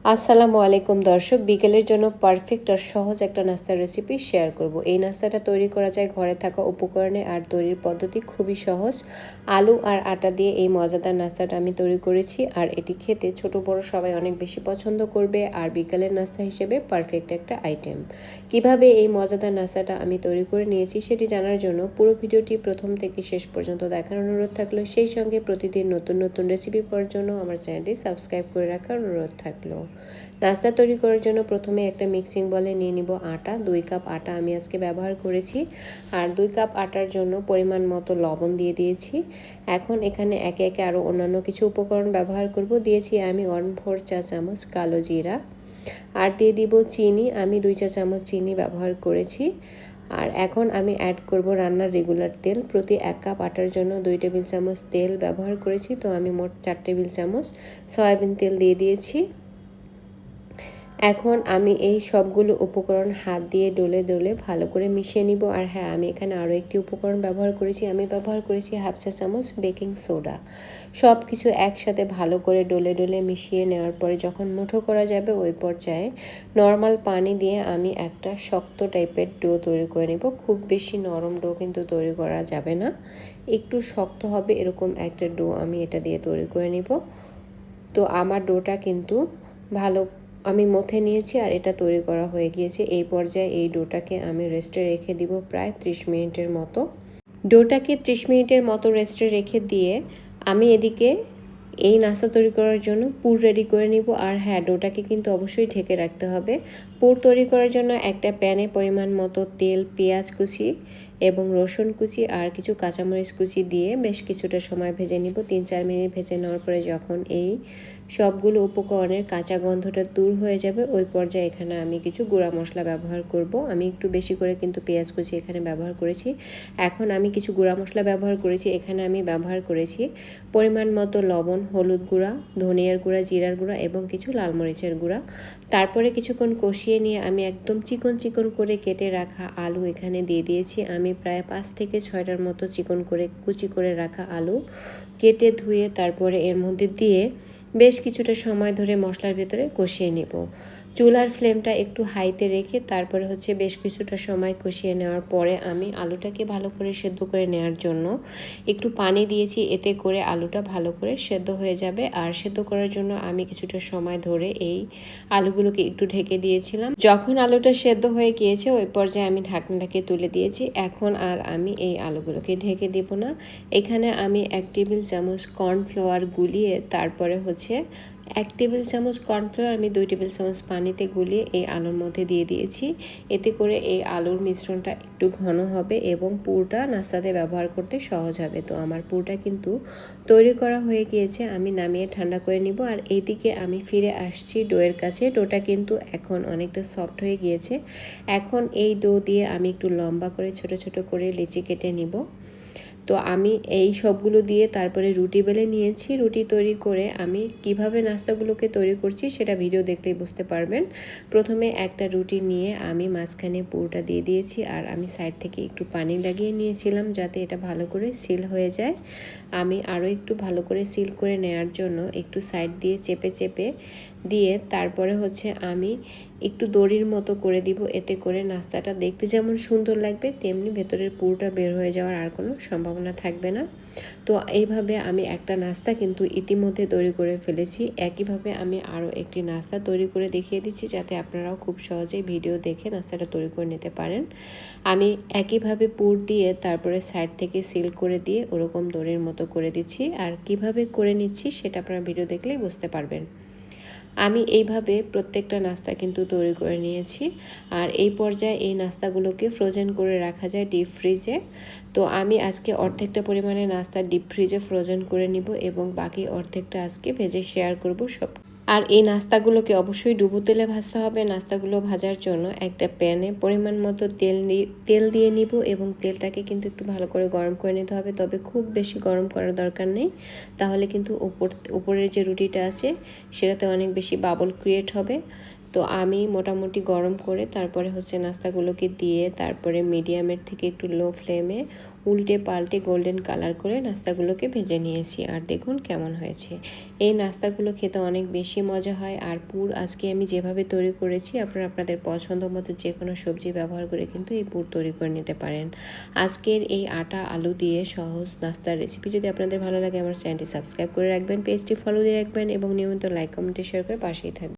আসসালামু আলাইকুম দর্শক, বিকেলের জন্য পারফেক্ট আর সহজ একটা নাস্তার রেসিপি শেয়ার করব। এই নাস্তাটা তৈরি করা যায় ঘরে থাকা উপকরণে, আর তৈরির পদ্ধতি খুবই সহজ। আলু আর আটা দিয়ে এই মজাদার নাস্তাটা আমি তৈরি করেছি, আর এটি খেতে ছোট বড় সবাই অনেক বেশি পছন্দ করবে, আর বিকেলের নাস্তা হিসেবে পারফেক্ট একটা আইটেম। কিভাবে এই মজাদার নাস্তাটা আমি তৈরি করে নিয়েছি সেটি জানার জন্য পুরো ভিডিওটি প্রথম থেকে শেষ পর্যন্ত দেখার অনুরোধ থাকলো। সেই সঙ্গে প্রতিদিন নতুন নতুন রেসিপি পাওয়ার জন্য আমার চ্যানেলটি সাবস্ক্রাইব করে রাখার অনুরোধ থাকলো। নাস্তা তৈরি করার জন্য প্রথমে একটা মিক্সিং বলে নিয়ে নিব আটা। 2 কাপ আটা আমি আজকে ব্যবহার করেছি, আর 2 কাপ আটার জন্য পরিমাণ মতো লবণ দিয়ে দিয়েছি। এখন এখানে একে একে আরও অন্যান্য কিছু উপকরণ ব্যবহার করব। দিয়েছি আমি 1/4 চা চামচ কালো জিরা, আর দিয়ে দিব চিনি। আমি 2 চা চামচ চিনি ব্যবহার করেছি। আর এখন আমি অ্যাড করব রান্নার রেগুলার তেল। প্রতি 1 কাপ আটার জন্য 2 টেবিল চামচ তেল ব্যবহার করেছি, তো আমি মোট 4 টেবিল চামচ সয়াবিন তেল দিয়ে দিয়েছি। এখন আমি এই সবগুলো উপকরণ হাত দিয়ে ডলে ডলে ভালো করে মিশিয়ে নিব। আর হ্যাঁ, আমি এখানে আরও একটি উপকরণ ব্যবহার করেছি। আমি ব্যবহার করেছি 1/2 চা চামচ বেকিং সোডা। সব কিছু একসাথে ভালো করে ডলে ডলে মিশিয়ে নেওয়ার পরে যখন মুঠো করা যাবে ওই পর্যায়ে নর্মাল পানি দিয়ে আমি একটা শক্ত টাইপের ডো তৈরি করে নেব। খুব বেশি নরম ডো কিন্তু তৈরি করা যাবে না, একটু শক্ত হবে এরকম একটা ডো আমি এটা দিয়ে তৈরি করে নিব। তো আমার ডোটা কিন্তু ভালো আমি মথে নিয়েছি, আর এটা তৈরি করা হয়ে গিয়েছে। এই পর্যায়ে এই ডোটাকে আমি রেস্টে রেখে দিব প্রায় 30 মিনিটের মতো। ডোটাকে 30 মিনিটের মতো রেস্টে রেখে দিয়ে আমি এদিকে এই নাস্তা তৈরি করার জন্য পুর রেডি করে নিব। আর হ্যাঁ, ডোটাকে কিন্তু অবশ্যই ঢেকে রাখতে হবে। পুর তৈরি করার জন্য একটা প্যানে পরিমাণ মতো তেল, পেঁয়াজ কুচি এবং রসুন কুচি আর কিছু কাঁচামরিচ কুচি দিয়ে বেশ কিছুটা সময় ভেজে নিব। 3-4 মিনিট ভেজে নেওয়ার পরে যখন এই সবগুলো উপকরণের কাঁচা গন্ধটা দূর হয়ে যাবে ওই পর্যায়ে এখানে আমি কিছু গুঁড়া মশলা ব্যবহার করব। আমি একটু বেশি করে কিন্তু পেঁয়াজ কুচি এখানে ব্যবহার করেছি। এখন আমি কিছু গুঁড়া মশলা ব্যবহার করেছি। এখানে আমি ব্যবহার করেছি পরিমাণ মতো লবণ, হলুদ গুঁড়া, ধনিয়ার গুঁড়া, জিরার গুঁড়া এবং কিছু লাল মরিচের গুঁড়া। তারপরে কিছুক্ষণ কষিয়ে নিয়ে আমি একদম চিকন চিকন করে কেটে রাখা আলু এখানে দিয়ে দিয়েছি। আমি প্রায় 5 থেকে 6টার মতো চিকন করে কুচি করে রাখা আলু কেটে ধুয়ে তারপরে এর মধ্যে দিয়ে বেশ কিছুটা সময় ধরে মশলার ভেতরে কষিয়ে নেব। চুলার ফ্লেমটা একটু হাইতে রেখে তারপরে বেশ কিছুটা সময় কষিয়ে নেওয়ার পরে আমি আলুটাকে ভালো করে সেদ্ধ করে নেওয়ার জন্য একটু পানি দিয়েছি। এতে করে আলুটা ভালো করে সেদ্ধ হয়ে যাবে। আর সেদ্ধ করার জন্য আমি কিছুটা সময় ধরে এই আলুগুলোকে একটু ঢেকে দিয়েছিলাম। যখন আলুটা সেদ্ধ হয়ে গিয়েছে ওই পর্যায়ে আমি ঢাকনাটাকে তুলে দিয়েছি। এখন আর আমি এই আলুগুলোকে ঢেকে দেব না। এখানে আমি 1 টেবিল চামচ কর্নফ্লাওয়ার গুলিয়ে তারপরে 1 টেবিল চামচ কর্নফ্লাওয়ার আমি 2 টেবিল চামচ পানিতে গুলিয়ে এই আলুর মধ্যে দিয়ে দিয়েছি। এতে করে এই আলুর মিশ্রণটা একটু ঘন হবে এবং পুরটা নাস্তাতে ব্যবহার করতে সহজ হবে। তো আমার পুরটা কিন্তু তৈরি করা হয়ে গিয়েছে, আমি নামিয়ে ঠান্ডা করে নিব। আর এইদিকে আমি ফিরে আসছি ডোয়ের কাছে। ডোটা কিন্তু এখন অনেকটা সফট হয়ে গিয়েছে। এখন এই ডো দিয়ে আমি একটু লম্বা করে ছোট ছোট করে লেচি কেটে নিব। তো আমি এই সবগুলো দিয়ে তারপরে রুটি বেলে নিয়েছি। রুটি তৈরি করে আমি কিভাবে নাস্তাগুলোকে তৈরি করছি সেটা ভিডিও দেখলেই বুঝতে পারবেন। প্রথমে একটা রুটি নিয়ে আমি মাঝখানে পুরোটা দিয়ে দিয়েছি, আর আমি সাইড থেকে একটু পানি লাগিয়ে নিয়েছিলাম যাতে এটা ভালো করে সিল হয়ে যায়। আমি আরও একটু ভালো করে সিল করে নেওয়ার জন্য একটু সাইড দিয়ে চেপে চেপে দিয়ে তারপরে আমি একটু দড়ির মতো করে দিব। এতে করে নাস্তাটা দেখতে যেমন সুন্দর লাগবে তেমনি ভেতরের পুরোটা বের হয়ে যাওয়ার আর কোনো সম্ভাবনা থাকবে না। তো এইভাবে আমি একটা নাস্তা কিন্তু ইতিমধ্যে তৈরি করে ফেলেছি। একইভাবে আমি আরও একটি নাস্তা তৈরি করে দেখিয়ে দিচ্ছি যাতে আপনারাও খুব সহজেই ভিডিও দেখে নাস্তাটা তৈরি করে নিতে পারেন। আমি একইভাবে পুর দিয়ে তারপরে সাইড থেকে সিল করে দিয়ে ওরকম দড়ির মতো করে দিচ্ছি। আর কিভাবে করে নিচ্ছি সেটা আপনারা ভিডিও দেখলেই বুঝতে পারবেন। আমি এইভাবে প্রত্যেকটা নাস্তা কিন্তু তৈরি করে নিয়েছি। আর এই পর্যায়ে এই নাস্তাগুলোকে ফ্রোজেন করে রাখা যায় ডিপ ফ্রিজে। তো আমি আজকে অর্ধেকটা পরিমাণে নাস্তা ডিপ ফ্রিজে ফ্রোজেন করে নিব এবং বাকি অর্ধেকটা আজকে ভেজে শেয়ার করব সব। আর এই নাস্তাগুলোকে অবশ্যই ডুবো তেলে ভাজতে হবে। নাস্তাগুলো ভাজার জন্য একটা প্যানে পরিমাণ মতো তেল দিয়ে নিব এবং তেলটাকে কিন্তু একটু ভালো করে গরম করে নিতে হবে, তবে খুব বেশি গরম করার দরকার নেই, তাহলে কিন্তু উপরের যে রুটিটা আছে সেটাতে অনেক বেশি বাবল ক্রিয়েট হবে। তো আমি মোটামুটি গরম করে তারপরে হচ্ছে নাস্তাগুলোকে দিয়ে তারপরে মিডিয়ামের থেকে একটু লো ফ্লেমে উল্টে পাল্টে গোল্ডেন কালার করে নাস্তাগুলোকে ভেজে নিয়েছি। আর দেখুন কেমন হয়েছে। এই নাস্তাগুলো খেতে অনেক বেশি মজা হয়। আর পুর আজকে আমি যেভাবে তৈরি করেছি আপনারা আপনাদের পছন্দ মতো যে কোনো সবজি ব্যবহার করে কিন্তু এই পুর তৈরি করে নিতে পারেন। আজকের এই আটা আলু দিয়ে সহজ নাস্তার রেসিপি যদি আপনাদের ভালো লাগে আমার চ্যানেলটি সাবস্ক্রাইব করে রাখবেন, পেজটি ফলো দিয়ে রাখবেন এবং নিয়মিত লাইক কমেন্ট শেয়ার করে পাশেই থাকবেন।